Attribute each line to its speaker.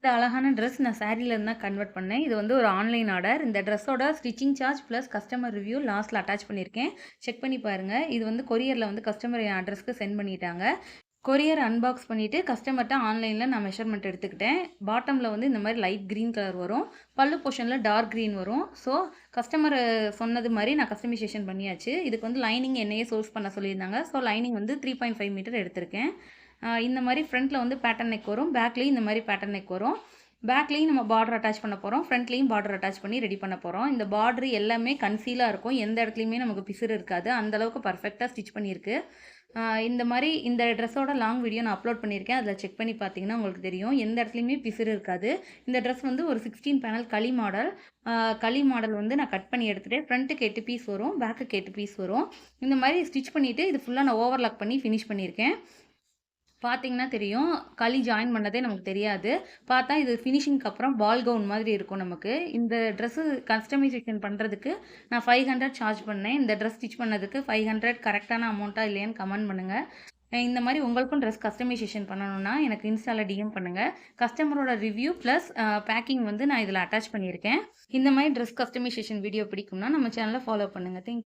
Speaker 1: இந்த அழகான ட்ரெஸ் நான் சாரீல இருந்து தான் கன்வெர்ட் பண்ணேன். இது வந்து ஒரு ஆன்லைன் ஆர்டர். இந்த ட்ரெஸ்ஸோட stitching charge plus customer review லாஸ்ட்ல அட்டாச் பண்ணியிருக்கேன். செக் பண்ணி பாருங்க. இது வந்து கொரியர்ல வந்து கஸ்டமர் என் அட்ரஸ்க்கு சென்ட் பண்ணிட்டாங்க. கொரியர் அன்பாக்ஸ் பண்ணிட்டு கஸ்டமர்ட்ட ஆன்லைன்ல நான் மெஷர்மென்ட் எடுத்துக்கிட்டேன். பாட்டம்ல வந்து இந்த மாரி லைட் கிரீன் கலர் வரும். பல்லு போர்ஷன்ல டார்க் கிரீன் வரும். ஸோ கஸ்டமர் சொன்னது மாரி நான் கஸ்டமைசேஷன் பண்ணியாச்சு. இதுக்கு வந்து லைனிங் என்னையே சோர்ஸ் பண்ண சொல்லியிருந்தாங்க. ஸோ லைனிங் வந்து 3.5 மீட்டர் எடுத்திருக்கேன். இந்த மாரி ஃப்ரண்ட்ல வந்து பேட்டர்ன் நெக் வரும். பேக்லயும் இந்த மாரி பேட்டர்ன் நெக் வரும். பேக்லயும் நம்ம பார்டர் அட்டாச் பண்ண போறோம். ஃப்ரண்ட்லயும் பார்டர் அட்டாச் பண்ணி ரெடி பண்ண போறோம். இந்த பார்டர் எல்லாமே கன்சீலா இருக்கும். எந்த இடத்துலயுமே நமக்கு பிசுறு இருக்காது. அந்த அளவுக்கு பெர்ஃபெக்ட்டா ஸ்டிச் பண்ணியிருக்கு. இந்த மாரி இந்த ட்ரெஸ்ஸோட லாங் வீடியோ நான் அப்லோட் பண்ணியிருக்கேன். அதில செக் பண்ணி பார்த்தீங்கன்னா உங்களுக்கு தெரியும். எந்த இடத்துலயுமே பிசுறு இருக்காது. இந்த ட்ரெஸ் வந்து ஒரு 16 பேனல் களி மாடல். களி மாடல் வந்து நான் கட் பண்ணி எடுத்துட்டேன். ஃப்ரண்ட்டுக்கு 8 பீஸ் வரும். பேக்குக்கு 8 பீஸ் வரும். இந்த மாரி ஸ்டிச் பண்ணிட்டு இது ஃபுல்லா நான் ஓவர்லாக் பண்ணி ஃபினிஷ் பண்ணியிருக்கேன். பார்த்தீங்கன்னா தெரியும். களி ஜாயின் பண்ணதே நமக்கு தெரியாது. பார்த்தா இது ஃபினிஷிங்க்கு அப்புறம் பால் கவுன் மாதிரி இருக்கும் நமக்கு. இந்த ட்ரெஸ்ஸு கஸ்டமைசேஷன் பண்ணுறதுக்கு நான் 500 சார்ஜ் பண்ணேன். இந்த ட்ரெஸ் ஸ்டிச் பண்ணதுக்கு 500 கரெக்டான அமௌண்ட்டா இல்லையான்னு கமெண்ட் பண்ணுங்க. இந்த மாரி உங்களுக்கும் ட்ரெஸ் கஸ்டமைசேஷன் பண்ணணும்னா எனக்கு இன்ஸ்டால டிஎம் பண்ணுங்க. கஸ்டமரோட ரிவ்யூ பிளஸ் பேக்கிங் வந்து நான் இதில அட்டாச் பண்ணியிருக்கேன். இந்த மாரி ட்ரெஸ் கஸ்டமைசேஷன் வீடியோ பிடிக்கும்னா நம்ம சேனல ஃபாலோ பண்ணுங்க. தேங்க்